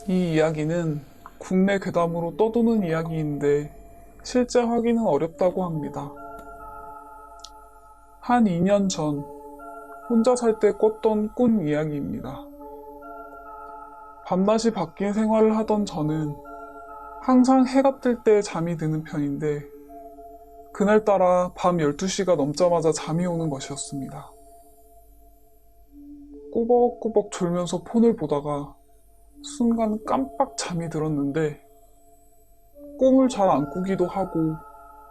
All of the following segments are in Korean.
이 이야기는 국내 괴담으로 떠도는 이야기인데 실제 확인은 어렵다고 합니다. 한 2년 전 혼자 살 때 꿨던 꿈 이야기입니다. 밤낮이 바뀐 생활을 하던 저는 항상 해가 뜰 때 잠이 드는 편인데 그날따라 밤 12시가 넘자마자 잠이 오는 것이었습니다. 꾸벅꾸벅 졸면서 폰을 보다가 순간 깜빡 잠이 들었는데 꿈을 잘 안 꾸기도 하고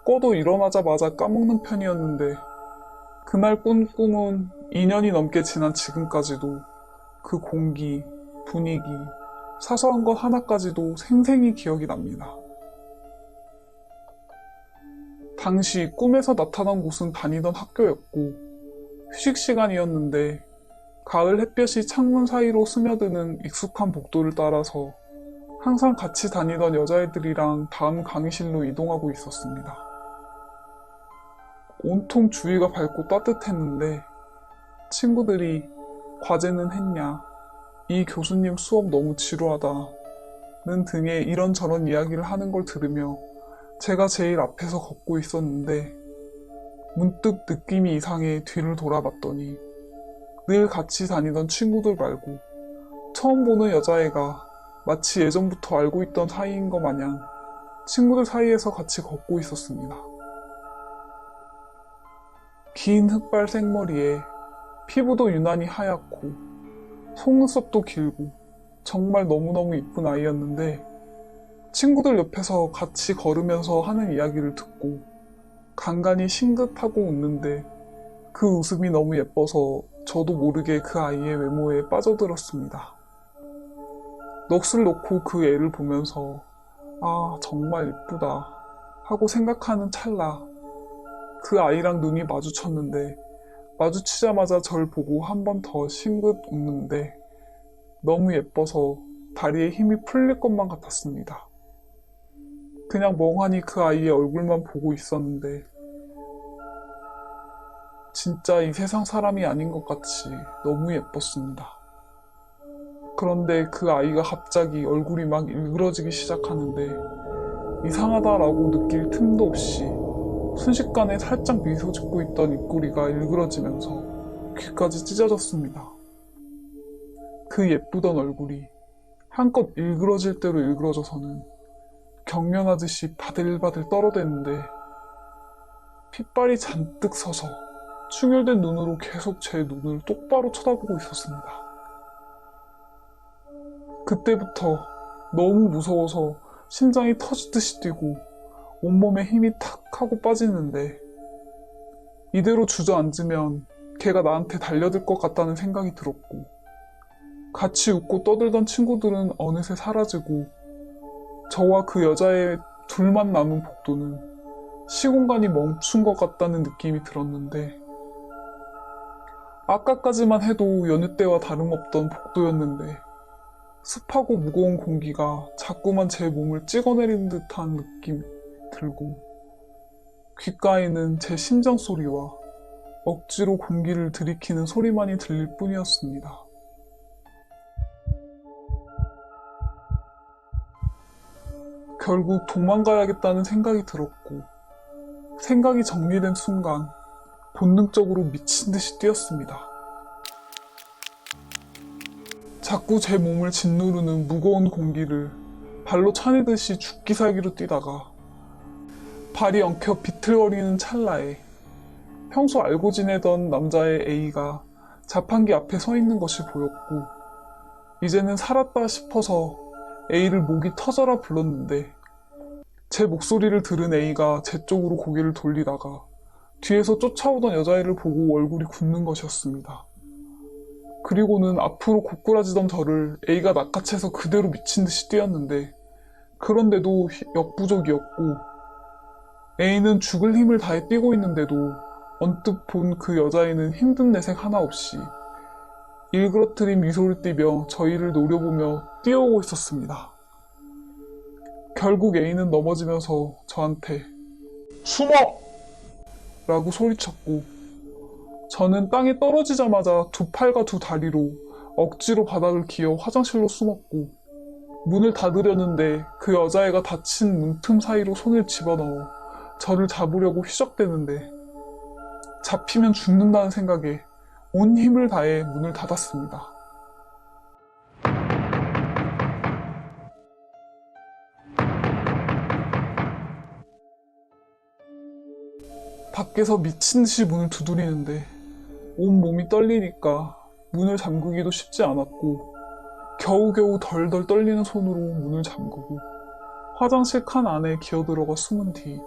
꿔도 일어나자마자 까먹는 편이었는데 그날 꾼 꿈은 2년이 넘게 지난 지금까지도 그 공기, 분위기, 사소한 것 하나까지도 생생히 기억이 납니다. 당시 꿈에서 나타난 곳은 다니던 학교였고 휴식 시간이었는데 가을 햇볕이 창문 사이로 스며드는 익숙한 복도를 따라서 항상 같이 다니던 여자애들이랑 다음 강의실로 이동하고 있었습니다. 온통 주위가 밝고 따뜻했는데 친구들이 과제는 했냐, 이 교수님 수업 너무 지루하다는 등의 이런저런 이야기를 하는 걸 들으며 제가 제일 앞에서 걷고 있었는데 문득 느낌이 이상해 뒤를 돌아봤더니 늘 같이 다니던 친구들 말고 처음 보는 여자애가 마치 예전부터 알고 있던 사이인 것 마냥 친구들 사이에서 같이 걷고 있었습니다. 긴 흑발 생머리에 피부도 유난히 하얗고 속눈썹도 길고 정말 너무너무 이쁜 아이였는데 친구들 옆에서 같이 걸으면서 하는 이야기를 듣고 간간히 싱긋하고 웃는데 그 웃음이 너무 예뻐서 저도 모르게 그 아이의 외모에 빠져들었습니다. 넋을 놓고 그 애를 보면서 아 정말 예쁘다 하고 생각하는 찰나 그 아이랑 눈이 마주쳤는데 마주치자마자 절 보고 한 번 더 싱긋 웃는데 너무 예뻐서 다리에 힘이 풀릴 것만 같았습니다. 그냥 멍하니 그 아이의 얼굴만 보고 있었는데 진짜 이 세상 사람이 아닌 것 같이 너무 예뻤습니다. 그런데 그 아이가 갑자기 얼굴이 막 일그러지기 시작하는데 이상하다라고 느낄 틈도 없이 순식간에 살짝 미소 짓고 있던 입꼬리가 일그러지면서 귀까지 찢어졌습니다. 그 예쁘던 얼굴이 한껏 일그러질 대로 일그러져서는 경련하듯이 바들바들 떨어대는데 핏발이 잔뜩 서서 충혈된 눈으로 계속 제 눈을 똑바로 쳐다보고 있었습니다. 그때부터 너무 무서워서 심장이 터지듯이 뛰고 온몸에 힘이 탁 하고 빠지는데 이대로 주저앉으면 걔가 나한테 달려들 것 같다는 생각이 들었고 같이 웃고 떠들던 친구들은 어느새 사라지고 저와 그 여자의 둘만 남은 복도는 시공간이 멈춘 것 같다는 느낌이 들었는데 아까까지만 해도 여느 때와 다름없던 복도였는데 습하고 무거운 공기가 자꾸만 제 몸을 찍어내리는 듯한 느낌이 들고 귓가에는 제 심장 소리와 억지로 공기를 들이키는 소리만이 들릴 뿐이었습니다. 결국 도망가야겠다는 생각이 들었고 생각이 정리된 순간 본능적으로 미친 듯이 뛰었습니다. 자꾸 제 몸을 짓누르는 무거운 공기를 발로 차내듯이 죽기 살기로 뛰다가 발이 엉켜 비틀거리는 찰나에 평소 알고 지내던 남자의 A가 자판기 앞에 서 있는 것이 보였고 이제는 살았다 싶어서 A를 목이 터져라 불렀는데 제 목소리를 들은 A가 제 쪽으로 고개를 돌리다가 뒤에서 쫓아오던 여자애를 보고 얼굴이 굳는 것이었습니다. 그리고는 앞으로 고꾸라지던 저를 A가 낚아채서 그대로 미친 듯이 뛰었는데 그런데도 역부족이었고 A는 죽을 힘을 다해 뛰고 있는데도 언뜻 본 그 여자애는 힘든 내색 하나 없이 일그러뜨린 미소를 띠며 저희를 노려보며 뛰어오고 있었습니다. 결국 A는 넘어지면서 저한테 숨어! 라고 소리쳤고 저는 땅에 떨어지자마자 두 팔과 두 다리로 억지로 바닥을 기어 화장실로 숨었고 문을 닫으려는데 그 여자애가 닫힌 문틈 사이로 손을 집어넣어 저를 잡으려고 휘적대는데 잡히면 죽는다는 생각에 온 힘을 다해 문을 닫았습니다. 밖에서 미친 듯이 문을 두드리는데 온 몸이 떨리니까 문을 잠그기도 쉽지 않았고 겨우겨우 덜덜 떨리는 손으로 문을 잠그고 화장실 칸 안에 기어들어가 숨은 뒤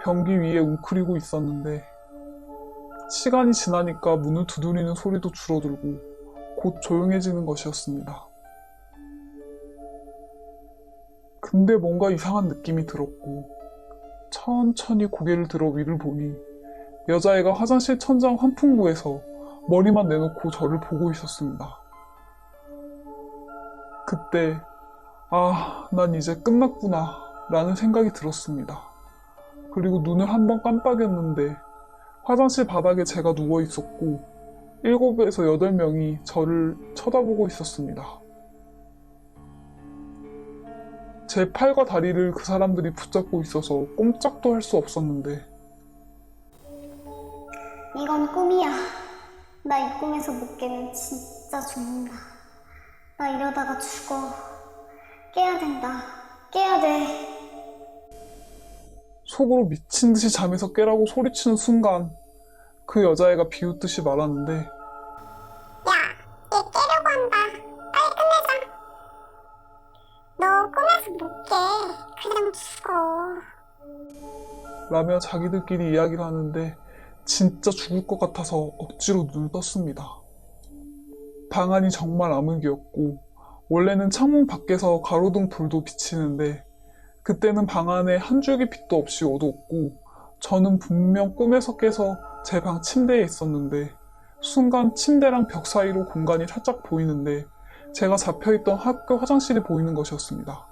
변기 위에 웅크리고 있었는데 시간이 지나니까 문을 두드리는 소리도 줄어들고 곧 조용해지는 것이었습니다. 근데 뭔가 이상한 느낌이 들었고 천천히 고개를 들어 위를 보니 여자애가 화장실 천장 환풍구에서 머리만 내놓고 저를 보고 있었습니다. 그때 난 이제 끝났구나 라는 생각이 들었습니다. 그리고 눈을 한번 깜빡였는데 화장실 바닥에 제가 누워 있었고 7에서 8명이 저를 쳐다보고 있었습니다. 제 팔과 다리를 그 사람들이 붙잡고 있어서 꼼짝도 할 수 없었는데 이건 꿈이야. 나 이 꿈에서 못 깨면 진짜 죽는다. 나 이러다가 죽어. 깨야 된다. 깨야 돼. 속으로 미친 듯이 잠에서 깨라고 소리치는 순간 그 여자애가 비웃듯이 말하는데 야, 얘 깨려고 한다. 빨리 끝내자. 너 꿈에서 못 깨. 그냥 죽어. 라며 자기들끼리 이야기를 하는데 진짜 죽을 것 같아서 억지로 눈을 떴습니다. 방 안이 정말 암흑이었고 원래는 창문 밖에서 가로등 불도 비치는데 그때는 방 안에 한 줄기 빛도 없이 어두웠고 저는 분명 꿈에서 깨서 제 방 침대에 있었는데 순간 침대랑 벽 사이로 공간이 살짝 보이는데 제가 잡혀있던 학교 화장실이 보이는 것이었습니다.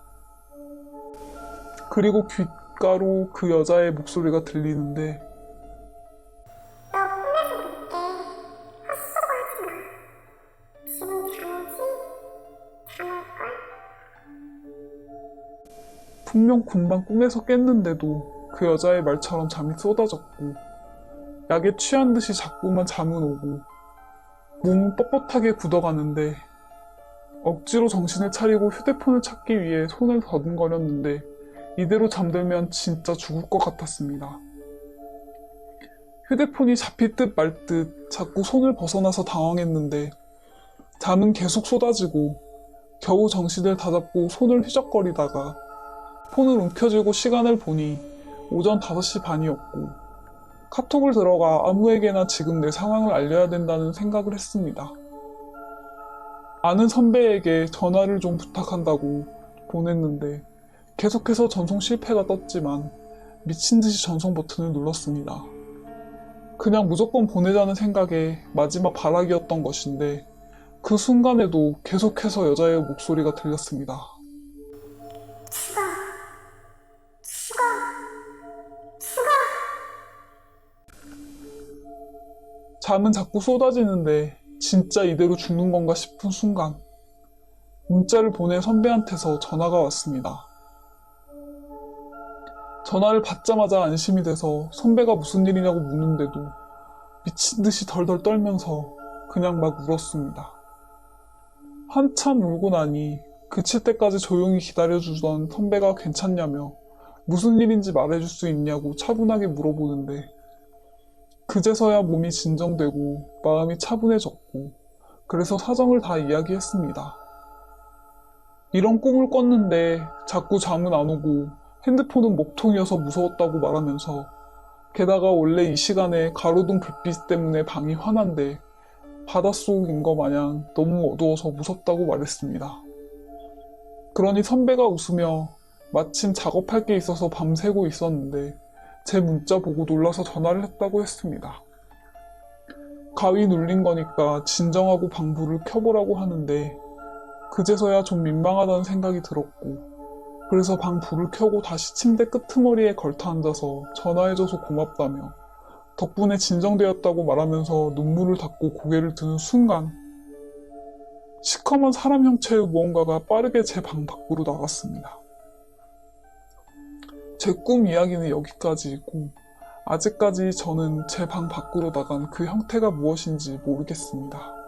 그리고 귓가로 그 여자의 목소리가 들리는데 너 꿈에서 못 깨. 헛수고하지 마. 지금 잠오지? 잠올걸? 분명 금방 꿈에서 깼는데도 그 여자의 말처럼 잠이 쏟아졌고 약에 취한 듯이 자꾸만 잠은 오고 몸은 뻣뻣하게 굳어가는데 억지로 정신을 차리고 휴대폰을 찾기 위해 손을 더듬거렸는데 이대로 잠들면 진짜 죽을 것 같았습니다. 휴대폰이 잡힐 듯 말 듯 자꾸 손을 벗어나서 당황했는데 잠은 계속 쏟아지고 겨우 정신을 다잡고 손을 휘적거리다가 폰을 움켜쥐고 시간을 보니 오전 5시 반이었고 카톡을 들어가 아무에게나 지금 내 상황을 알려야 된다는 생각을 했습니다. 아는 선배에게 전화를 좀 부탁한다고 보냈는데 계속해서 전송 실패가 떴지만 미친 듯이 전송 버튼을 눌렀습니다. 그냥 무조건 보내자는 생각에 마지막 발악이었던 것인데 그 순간에도 계속해서 여자의 목소리가 들렸습니다. 죽어. 죽어. 죽어. 잠은 자꾸 쏟아지는데 진짜 이대로 죽는 건가 싶은 순간 문자를 보낸 선배한테서 전화가 왔습니다. 전화를 받자마자 안심이 돼서 선배가 무슨 일이냐고 묻는데도 미친 듯이 덜덜 떨면서 그냥 막 울었습니다. 한참 울고 나니 그칠 때까지 조용히 기다려주던 선배가 괜찮냐며 무슨 일인지 말해줄 수 있냐고 차분하게 물어보는데 그제서야 몸이 진정되고 마음이 차분해졌고 그래서 사정을 다 이야기했습니다. 이런 꿈을 꿨는데 자꾸 잠은 안 오고 핸드폰은 먹통이어서 무서웠다고 말하면서 게다가 원래 이 시간에 가로등 불빛 때문에 방이 환한데 바닷속인 거 마냥 너무 어두워서 무섭다고 말했습니다. 그러니 선배가 웃으며 마침 작업할 게 있어서 밤새고 있었는데 제 문자 보고 놀라서 전화를 했다고 했습니다. 가위 눌린 거니까 진정하고 방불을 켜보라고 하는데 그제서야 좀 민망하다는 생각이 들었고 그래서 방 불을 켜고 다시 침대 끄트머리에 걸터 앉아서 전화해줘서 고맙다며 덕분에 진정되었다고 말하면서 눈물을 닦고 고개를 드는 순간 시커먼 사람 형체의 무언가가 빠르게 제 방 밖으로 나갔습니다. 제 꿈 이야기는 여기까지이고 아직까지 저는 제 방 밖으로 나간 그 형태가 무엇인지 모르겠습니다.